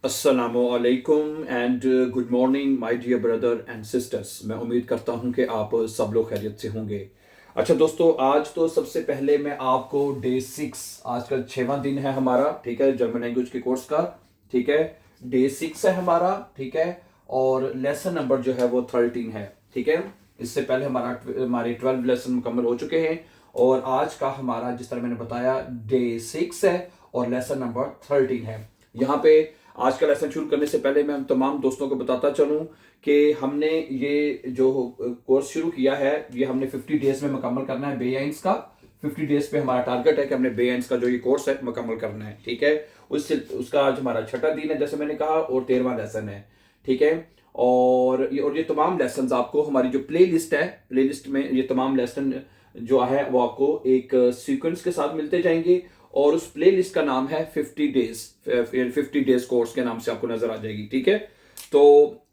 अस्सलामुअलैकुम and good morning my dear brother and sisters. मैं उम्मीद करता हूं कि आप सब लोग खैरियत से होंगे। अच्छा दोस्तों, आज तो सबसे पहले मैं आपको डे 6, आज का 6वां दिन है हमारा, ठीक है, जर्मन लैंग्वेज के कोर्स का। ठीक है, डे 6 है हमारा, ठीक है, और लेसन नंबर जो है वो 13 है। ठीक है, इससे पहले हमारे 12 लेसन मुकम्मल हो चुके हैं और आज का हमारा, जिस तरह मैंने बताया, डे 6 है और लेसन नंबर 13 है। यहाँ पे आज का लेसन शुरू करने से पहले मैं तमाम दोस्तों को बताता चलूं कि हमने ये जो कोर्स शुरू किया है ये हमने 50 डेज में मुकम्मल करना है। बेआइंस का 50 डेज पे हमारा टारगेट है कि हमने बेआइंस का जो ये कोर्स है मुकम्मल करना है। ठीक है, उसका आज हमारा छठा दिन है जैसे मैंने कहा, और 13वां लेसन है। ठीक है, और ये तमाम लेसन आपको हमारी जो प्ले लिस्ट है, प्ले लिस्ट में ये तमाम लेसन जो है वो आपको एक सीक्वेंस के साथ मिलते जाएंगे और उस प्ले लिस्ट का नाम है 50 डेज कोर्स के नाम से आपको नजर आ जाएगी। ठीक है, तो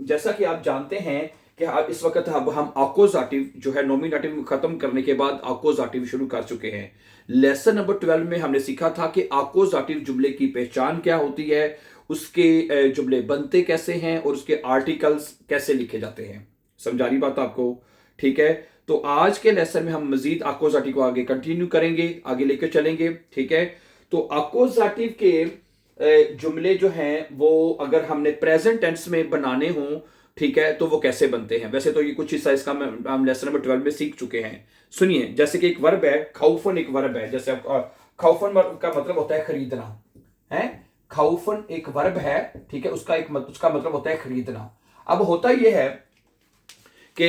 जैसा कि आप जानते हैं कि अब इस वक्त अब हम आकोजाटिव जो है नॉमिनेटिव खत्म करने के बाद आकोजाटिव शुरू कर चुके हैं। लेसन नंबर 12 में हमने सीखा था कि आकोजाटिव जुमले की पहचान क्या होती है, उसके जुमले बनते कैसे हैं और उसके आर्टिकल्स कैसे लिखे जाते हैं। समझा रही बात आपको? ठीक है, तो आज के लेसन में हम मजीद आकोजाटिव को आगे कंटिन्यू करेंगे, आगे लेकर चलेंगे। ठीक है, तो आकोजाटिव के जुमले जो हैं वो अगर हमने प्रेजेंट टेंस में बनाने हों, ठीक है, तो वो कैसे बनते हैं। वैसे तो ये कुछ हिस्सा इसका हम लेसन नंबर 12 में सीख चुके हैं। सुनिए, जैसे कि एक वर्ब है, खाउफन एक वर्ब है। जैसे खाउफन वर्ब का मतलब होता है खरीदना है। खाउफन एक वर्ब है, ठीक है, उसका मतलब होता है खरीदना। अब होता यह है कि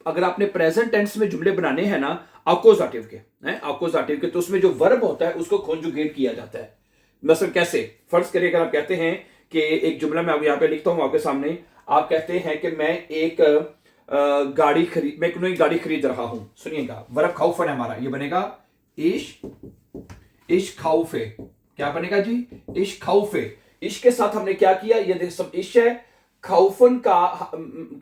अगर आपने प्रेजेंट टेंस में जुमले बनाने हैं ना आकोजाटिव के, आकोजाटिव के, तो उसमें जो वर्ब होता है उसको कॉन्जुगेट किया जाता है। मतलब कैसे? फर्ज करिए, अगर आप कहते हैं कि एक जुमला मैं यहां पे लिखता हूं आपके सामने, आप कहते हैं कि मैं एक नई गाड़ी खरीद रहा हूं। सुनिएगा, वर्ब खाउफन है हमारा, ये बनेगा इश खाउफे। क्या बनेगा जी? इश खाउफे। इश के साथ हमने क्या किया, ये देख, सब इश है, खाउफन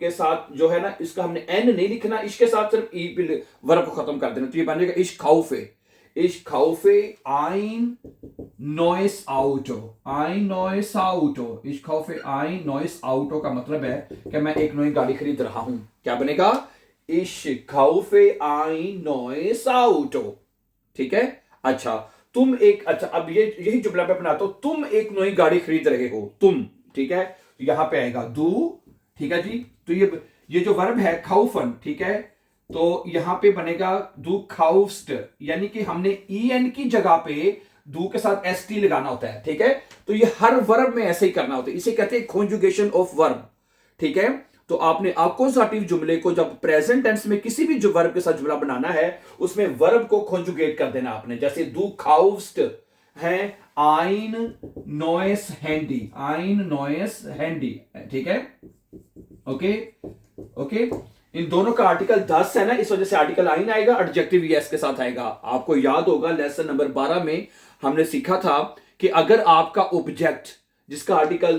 के साथ जो है ना, इसका हमने एन नहीं लिखना, इसके साथ सिर्फ ई वर्ब को खत्म कर देना, तो ये बनेगा इश खाउफे। इश खाउफे आइन नॉइस आउटो। आइन नॉइस आउटो। इश खाउफे आइन नॉइस आउटो का मतलब है कि मैं एक नई गाड़ी खरीद रहा हूं। क्या बनेगा? इश खाउफे आइन नॉइस आउटो। ठीक है, अच्छा, अब यही जुमला मैं बनाता हूं, तुम एक नई गाड़ी खरीद रहे हो, तुम। ठीक है, तो यहां पे आएगा दू। ठीक है जी, तो ये जो वर्ब है खाउफन, ठीक है, तो यहां पे बनेगा दू खाउफ्स्ट, यानी कि हमने en की जगह पे दू के साथ st लगाना होता है। ठीक है, तो ये हर वर्ब में ऐसे ही करना होता है, इसे कहते हैं कॉन्जुगेशन ऑफ वर्ब। ठीक है, तो आपने आकोजाटिव जुमले को जब प्रेजेंट टेंस में किसी भी जो वर्ब के साथ जुमला बनाना है उसमें वर्ब को कॉन्जुगेट कर देना आपने। जैसे दू खाउफ्स्ट है आइन नॉइस हैंडी। आइन नॉइस हैंडी। ठीक है, ओके ओके। इन दोनों का आर्टिकल 10 है ना, इस वजह से आर्टिकल आइन आएगा, एडजेक्टिव यस के साथ आएगा। आपको याद होगा लेसन नंबर 12 में हमने सीखा था कि अगर आपका ऑब्जेक्ट जिसका आर्टिकल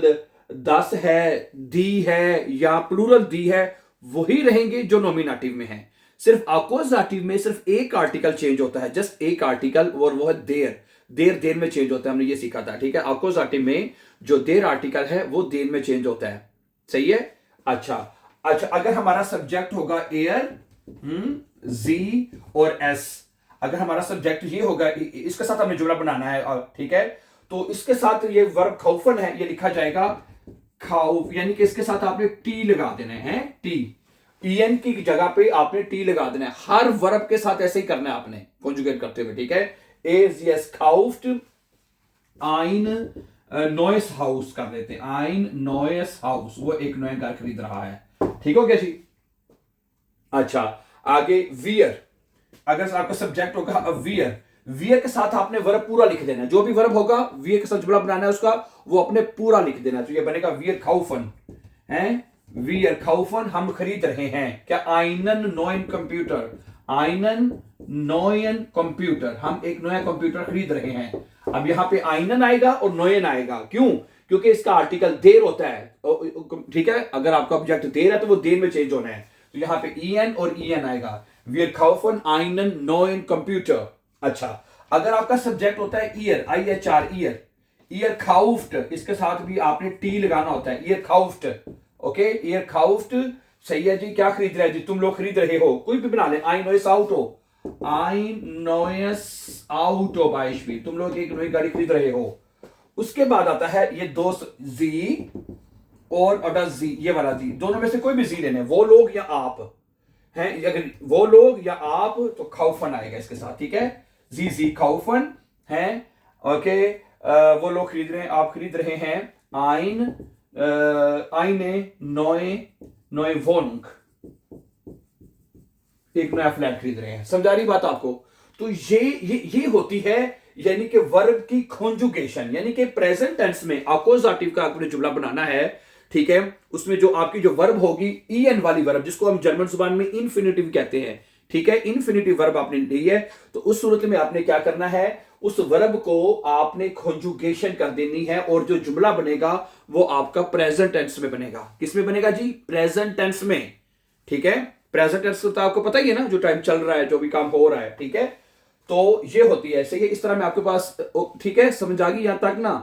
10 है, दी है या प्लूरल दी है, वही रहेंगे जो नॉमिनेटिव में है। सिर्फ आकोजाटिव में सिर्फ एक आर्टिकल चेंज होता है, जस्ट एक आर्टिकल, और वो है देर। देर में चेंज होता है, हमने ये सीखा था। ठीक है, आकोजाटिव में जो देर आर्टिकल है वो देर में चेंज होता है। सही है, अच्छा। अगर हमारा सब्जेक्ट होगा एयर, जी और एस, अगर हमारा सब्जेक्ट ये होगा, इसके साथ हमें जुमला बनाना है, ठीक है, तो इसके साथ ये वर्ब खाउफन है, ये लिखा जाएगा खाउफ, यानी कि इसके साथ आपने टी लगा देना है। टी, en की जगह पे आपने टी लगा देना है। हर वर्ब के साथ ऐसे ही करना है आपने कॉन्जुगेट करते हुए। ठीक है, एज यस खाउफ्ट आइन नॉइस हाउस कर देते हैं। आइन नॉइस हाउस, वो एक नया घर खरीद रहा है। ठीक हो गया जी? अच्छा, आगे वियर। अगर आपका सब्जेक्ट होगा वियर, वियर के साथ आपने वर्ब पूरा लिख देना। जो भी वर्ब होगा वियर के साथ जुमला बनाना है उसका, वो अपने पूरा लिख देना। तो ये बनेगा वियर खाउफन है। वियर खाउफन, हम खरीद रहे हैं। क्या? आइनन नोयन कंप्यूटर। आइनन नोयन कंप्यूटर, हम एक नया कंप्यूटर खरीद रहे हैं। अब यहां पे आइनन आएगा और नोयन आएगा, क्यों? क्योंकि इसका आर्टिकल देर होता है। ठीक है, अगर आपका ऑब्जेक्ट देर है तो वो देर में चेंज होना है, तो यहां पे en और en आएगा। Wir kaufen einen neuen Computer। अच्छा, अगर आपका सब्जेक्ट होता है ईयर, IHR ईयर, ईयर खाउफ्ट, इसके साथ भी आपने टी लगाना होता है, ईयर खाउफ्ट। ओके, ईयर खाउफ्ट सही है जी। क्या खरीद रहे हैं जी, तुम लोग खरीद रहे हो, कोई भी बना ले, आई नोएस आउटो, आई नोएस आउटो बाइशवी, तुम लोग एक नई गाड़ी खरीद रहे हो। उसके बाद आता है ये दो जी और अडा जी, ये वाला जी, दोनों में से कोई भी जी लेने, वो लोग या आप हैं, अगर वो लोग या आप तो खाउफन आएगा इसके साथ, ठीक है। जी खाउफन है। ओके, वो लोग खरीद रहे हैं, आप खरीद रहे हैं आइन, आइने नोए नोए वोनंग, एक नया फ्लैट खरीद रहे हैं। समझा रही बात आपको? तो ये होती है यानी कि वर्ब की कॉन्जुगेशन, यानी कि प्रेजेंट टेंस में अकोजाटिव का आपने जुमला बनाना है, ठीक है। उसमें जो आपकी जो वर्ब होगी en वाली वर्ब, जिसको हम जर्मन जुबान में इन्फिनिटिव कहते हैं, ठीक है, इन्फिनिटिव वर्ब आपने ली है, तो उस सूरत में आपने क्या करना है, उस वर्ब को आपने कॉन्जुगेशन कर देनी है, और जो जुमला बनेगा वो आपका प्रेजेंट टेंस में बनेगा। किसमें बनेगा जी? प्रेजेंट टेंस में, ठीक है। प्रेजेंट टेंस तो आपको पता ही है ना, जो टाइम चल रहा है, जो भी काम हो रहा है, ठीक है। तो ये होती है, सही है। इस तरह में आपके पास, ठीक है, समझ आ गई यहां तक ना,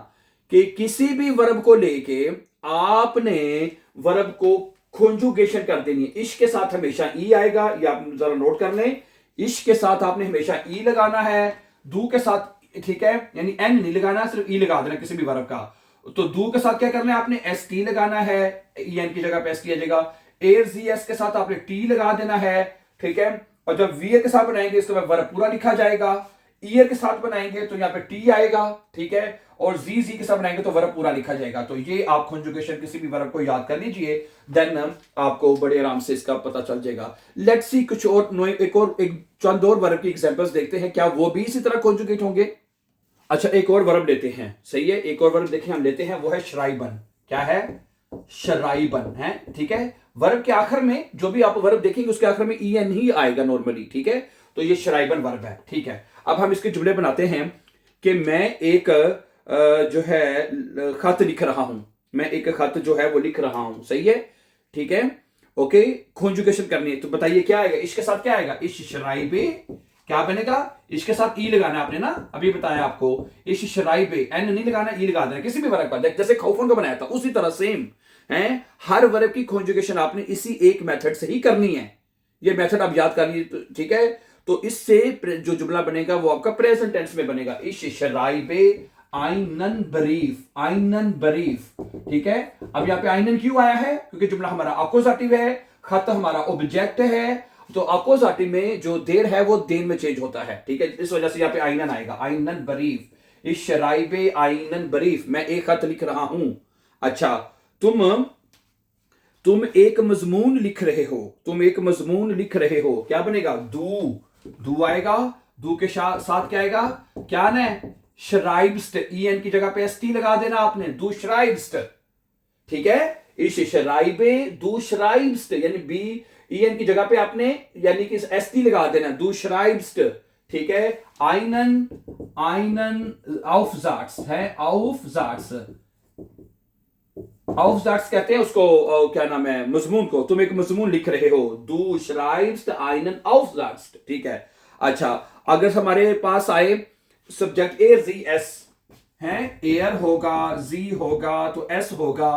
कि किसी भी वर्ब को लेके आपने वर्ब को कॉन्जुगेशन कर देनी है। इश के साथ हमेशा ई आएगा, ये आप जरा नोट कर लें। इश के साथ आपने हमेशा ई लगाना है, दू के साथ, ठीक है, यानी एन नहीं लगाना, सिर्फ ई लगा देना किसी भी वर्ब का। तो दू के साथ क्या करना है आपने, एस टी लगाना है, ई एन की जगह पे एस टी आ जाएगा। एर जी एस के साथ आपने टी लगा देना है, ठीक है। और जब वीयर के साथ बनाएंगे इसके बाद वर्ब पूरा लिखा जाएगा। ईयर के साथ बनाएंगे तो यहाँ पे टी आएगा, ठीक है। और जी के साथ बनाएंगे तो वर्ब पूरा लिखा जाएगा। तो ये आप कॉन्जुगेशन किसी भी वर्ब को याद कर लीजिए, देन आपको बड़े आराम से इसका पता चल जाएगा। लेट्स सी कुछ और एक चंद और वर्ब की एग्जांपल्स देखते हैं, क्या वो भी इसी तरह कॉन्जुगेट होंगे। अच्छा, एक और वर्ब लेते हैं, सही है, एक और वर्ब देखें हम लेते हैं, वो है शराइबन। क्या है? शराइबन है, ठीक है। वर्ब के आखिर में जो भी आप वर्ब देखेंगे उसके आखिर में ई एन ही आएगा नॉर्मली, ठीक है। तो ये शराइबन वर्ब है, ठीक है। अब हम इसके जुमले बनाते हैं कि मैं एक जो है खत लिख रहा हूं, मैं एक खत जो है वो लिख रहा हूं, सही है, ठीक है। ओके, कॉन्जुगेशन करनी है, तो बताइए क्या आएगा, इसके साथ क्या आएगा, इश शराइबे, क्या बनेगा, इसके साथ ई लगाना आपने ना, अभी बताया आपको, इश शराइबे, एन नहीं लगाना, ई लगा देना किसी भी वर्ब का, जैसे खौफन का बनाया था उसी तरह सेम है। हर वर्ब की कॉन्जुगेशन आपने इसी एक मेथड से ही करनी है, ये मेथड आप याद कर लीजिए, ठीक है। तो इससे जो जुमला बनेगा वो आपका प्रेजेंट टेंस में बनेगा, इश शराइबे आइनन बरीफ, आइनन बरीफ, ठीक है। अब यहाँ पे आइनन क्यों आया है, क्योंकि जुमला हमारा अकोजाटिव है, खत हमारा ऑब्जेक्ट है, तो अकोजाटिव में जो देर है वो देन में चेंज होता है, ठीक है। इस वजह से यहाँ पे आइनन आएगा, आइनन बरीफ, इस शराइबे आइनन बरीफ, मैं एक खत लिख रहा हूं। अच्छा, तुम एक मजमून लिख रहे हो, तुम एक मजमून लिख रहे हो, क्या बनेगा, दू आएगा, दू के साथ क्या आएगा, क्या ना, श्राइब्स्ट, ई एन की जगह पे एस टी लगा देना आपने, दू श्राइब्स्ट, ठीक है। इस शराइबे दू श्राइब्स्ट, यानी बी ई एन की जगह पे आपने यानी कि एस टी लगा देना, दू श्राइब्स्ट, ठीक है। आइनन, आइनन aufsagst है, aufsagst, aufsagst कहते हैं उसको, क्या नाम है, मजमून को, तुम एक मजमून लिख रहे हो, दू श्राइब्स्ट आइनन aufsagst, ठीक है। अच्छा, अगर हमारे पास आए सब्जेक्ट एर जी एस है, एयर होगा, जी होगा, तो एस होगा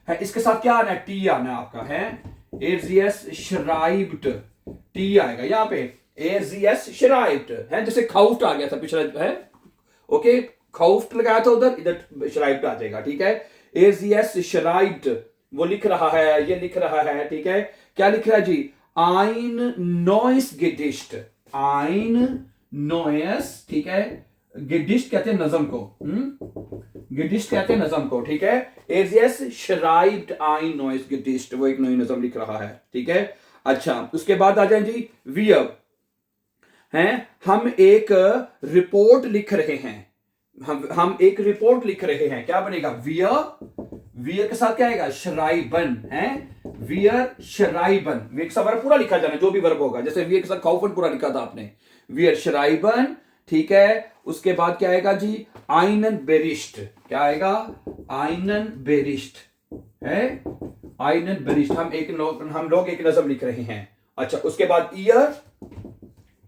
है, इसके साथ क्या आना है, टी आना है आपका, है एर जी एस श्राइब्ड, टी आएगा यहाँ पे, एर जी एस श्राइब्ड है, जैसे खाउफ्ट आ गया था पिछला है, ओके, खाउफ्ट लगाया था उधर, इधर श्राइब्ड आ जाएगा, ठीक है। एर जी एस श्राइब्ड, वो लिख रहा है, ये लिख रहा है, ठीक है। क्या लिख रहा है जी, आइन नॉइस गेडिस्ट, आइन नॉइस, ठीक है, गेडिस्ट कहते हैं नज़म को, गेडिस्ट कहते हैं नज़म को, ठीक है। एजियस श्राइब्ड आइन नॉइस गेडिस्ट, वो एक नई नज़म लिख रहा है, ठीक है। अच्छा, उसके बाद आ जाए जी वियर, हैं, हम एक रिपोर्ट लिख रहे हैं, हम एक रिपोर्ट लिख रहे हैं, क्या बनेगा, वियर, वियर के साथ क्या आएगा, श्राइबन है, वियर श्राइबन, वियर का वर्ब पूरा लिखा जाना, जो भी वर्ब होगा, जैसे वियर के साथ काउफन पूरा लिखा था आपने, वियर श्राइबन, ठीक है। उसके बाद क्या आएगा जी, आइनन बेरिस्ट, क्या आएगा, आइनन बेरिस्ट है, आइनन बेरिस्ट, हम लोग एक नज़म लिख रहे हैं। अच्छा, उसके बाद ईयर,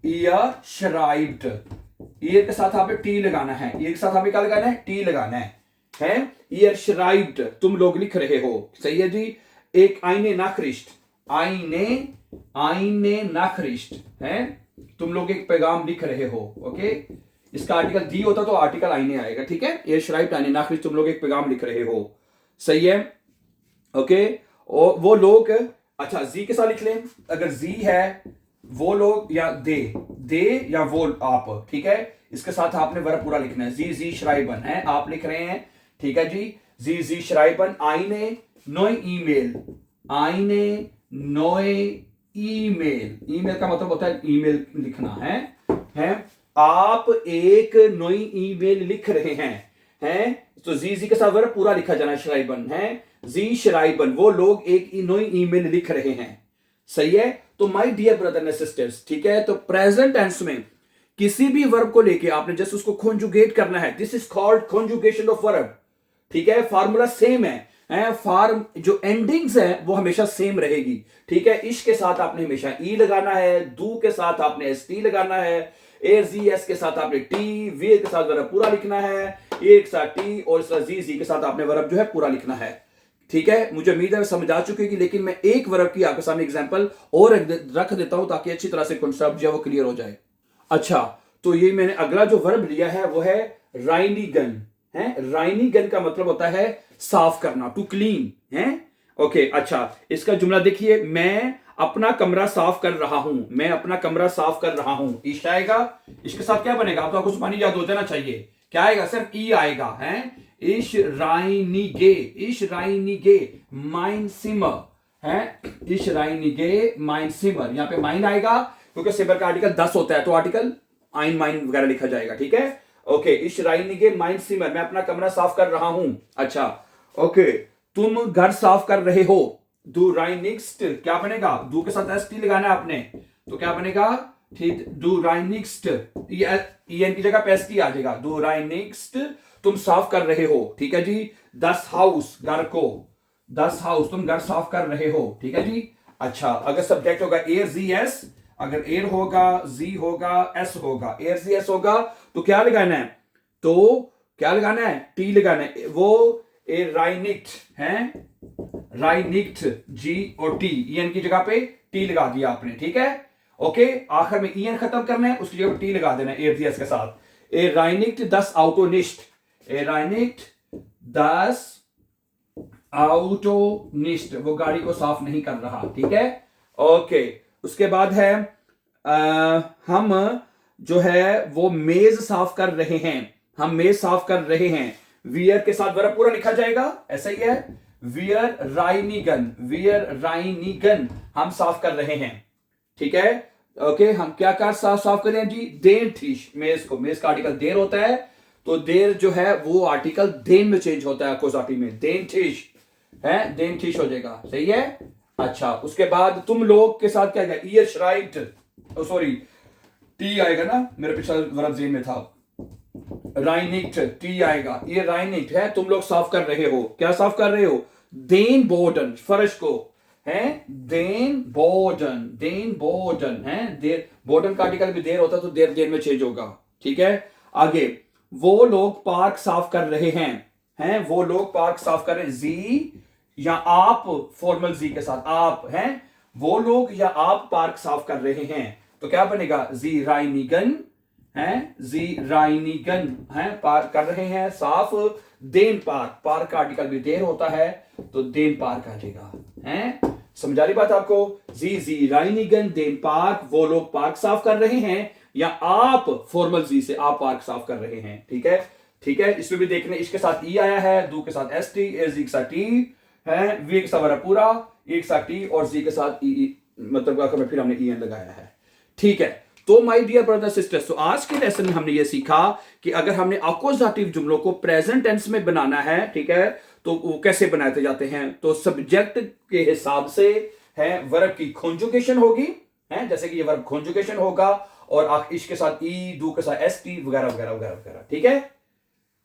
ईयर श्राइब्ड, ईयर के साथ आपने टी लगाना है, ईयर के साथ आपने क्या लगाना है, टी लगाना है, है, ihr schreibt तुम लोग लिख रहे हो, सही है जी। एक eine Nachricht, eine Nachricht है, तुम लोग एक पैगाम लिख रहे हो, ओके। इसका आर्टिकल दी होता तो आर्टिकल eine आएगा, ठीक है। ihr schreibt eine Nachricht, तुम लोग एक पैगाम लिख रहे हो, सही है, ओके। और वो लोग, अच्छा जी के साथ लिख लें, अगर जी है वो लोग या दे या वो आप, ठीक है। इसके साथ आपने वर्ब पूरा लिखना है, जी schreiben है, आप लिख रहे हैं, ठीक है जी। जी schreiben eine neue E-Mail, eine neue E-Mail, email का मतलब होता है ईमेल लिखना है। आप एक नई ईमेल लिख रहे हैं, तो जी के साथ वर्ब पूरा लिखा जाना, schreiben है, जी schreiben, वो लोग एक नई ईमेल लिख रहे हैं, सही है। तो my dear brother and sisters, ठीक है, तो प्रेजेंट टेंस में किसी भी वर्ब को लेके आपने जस्ट उसको कॉन्जुगेट करना है, this is called conjugation of verb, ठीक है। फार्मूला सेम है, फार्म जो एंडिंग्स है वो हमेशा सेम रहेगी, ठीक है। इश के साथ आपने हमेशा ई लगाना है, दू के साथ आपने एस टी लगाना है, एस के साथ आपने टी, वी के साथ वर्ब पूरा लिखना है, ए के साथ टी, और इस तरह जी के साथ आपने वर्ब जो है पूरा लिखना है, ठीक है। मुझे उम्मीद है समझ आ चुकी है, लेकिन मैं एक वर्ब की आपके सामने एग्जांपल और रख देता हूं ताकि अच्छी तरह से कॉन्सेप्ट जो है वो क्लियर हो जाए। अच्छा, तो ये मैंने अगला जो वर्ब लिया है वो है राइनिगन, है। राइनिगन का मतलब होता है साफ करना, टू क्लीन, है, ओके। अच्छा, इसका जुमला देखिए, मैं अपना कमरा साफ कर रहा हूं, मैं अपना कमरा साफ कर रहा हूं, ईश आएगा, इसके साथ क्या बनेगा, आपको कुछ पानी याद हो जाना चाहिए, क्या आएगा, सिर्फ ई आएगा, है। Ich reinige mein Zimmer, है, ich reinige mein Zimmer, यहां पे माइन आएगा क्योंकि सिमर का आर्टिकल 10 होता है, तो आर्टिकल ein माइन वगैरह लिखा जाएगा, ठीक है, okay. ich reinige mein Zimmer, मैं अपना कमरा साफ कर रहा हूं, अच्छा, ओके। तुम घर साफ कर रहे हो, du reinigst, क्या बनेगा, दू के साथ st लगाना है आपने, तो क्या बनेगा, ठीक, du reinigst, en की जगह पे st आ जाएगा, du reinigst, तुम साफ कर रहे हो, ठीक है जी। दस हाउस, घर को, दस हाउस, तुम घर साफ कर रहे हो, ठीक है जी। अच्छा, अगर सब्जेक्ट होगा एयर जी एस, अगर एयर होगा, जी होगा, एस होगा, एयर जी एस होगा, तो क्या लगाना है, तो क्या लगाना है, टी लगाना है, वो ए राइनिक्ट है, राइनिक्ट, जी और टी, ईएन की जगह पे टी लगा दिया आपने, ठीक है, ओके। आखिर में ईएन खत्म करना है, उसकी जगह टी लगा देना है एयर जी एस के साथ। ए राइनिक्ट दस आउटोनिस्ट, er reinigt das Auto nicht, वो गाड़ी को साफ नहीं कर रहा, ठीक है, ओके। उसके बाद है हम जो है वो मेज साफ कर रहे हैं, हम मेज साफ कर रहे हैं, वियर के साथ वर्ब पूरा लिखा जाएगा, ऐसा ही है, वियर राइनिगन, हम साफ कर रहे हैं, ठीक है, ओके। हम क्या कर साफ करें जी, देन थीश, मेज को, मेज का आर्टिकल देर होता है, तो देर जो है वो आर्टिकल देन में चेंज होता है, कोसाटी में देन थीश है, देन थीश हो जाएगा, सही है। अच्छा, उसके बाद तुम लोग के साथ क्या जाएगा, ईयर श्राइट, सॉरी टी आएगा ना, मेरे पिछला वर्ब जेन में था, राइनिक्ट, टी आएगा, ये राइनिक्ट है, तुम लोग साफ कर रहे हो, क्या साफ कर रहे हो, देन बोर्डन, फर्श को, है, देन बोर्डन है, देर, बोर्डन का आर्टिकल भी देर होता है तो देर देन में चेंज होगा, ठीक है। आगे, वो लोग पार्क साफ कर रहे हैं, वो लोग पार्क साफ कर रहे हैं, जी या आप, फॉर्मल जी के साथ आप, हैं, वो लोग या आप पार्क साफ कर रहे हैं, तो क्या बनेगा, जी राइनिगन है, पार्क कर रहे हैं साफ, देन पार्क का आर्टिकल भी देर होता है तो देन पार्क आ जाएगा, हैं, समझा रही बात आपको, जी राइनिगन, देन पार्क, वो लोग पार्क साफ कर रहे हैं, या आप फॉर्मल जी से आप पार्क साफ कर रहे हैं, ठीक है, ठीक है। इसमें भी देखने, इसके साथ ई आया है, दू के साथ एस टी, एस जी के साथ टी है, वी के साथ वर्ब पूरा, ई के साथ टी, और जी के साथ ई, मतलब फिर हमने ई एन लगाया है, ठीक है। तो माय डियर ब्रदर सिस्टर्स, तो आज के लेसन में हमने ये सीखा कि अगर हमने अक्यूजेटिव जुमलों को प्रेजेंट टेंस में बनाना है, ठीक है, तो वो कैसे बनाते जाते हैं, तो सब्जेक्ट के हिसाब से है वर्ब की कॉन्जुगेशन होगी, है, जैसे कि ये वर्ब कॉन्जुगेशन होगा, और इसके साथ ई, दू के साथ एस टी वगैरह वगैरह वगैरह वगैरह, ठीक है,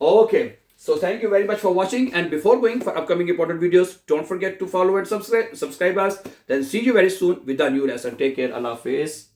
okay. So thank you very much for watching, and before going for upcoming important videos, don't forget to follow and subscribe us. Then see you very soon with a new lesson. Take care. Allah Hafiz.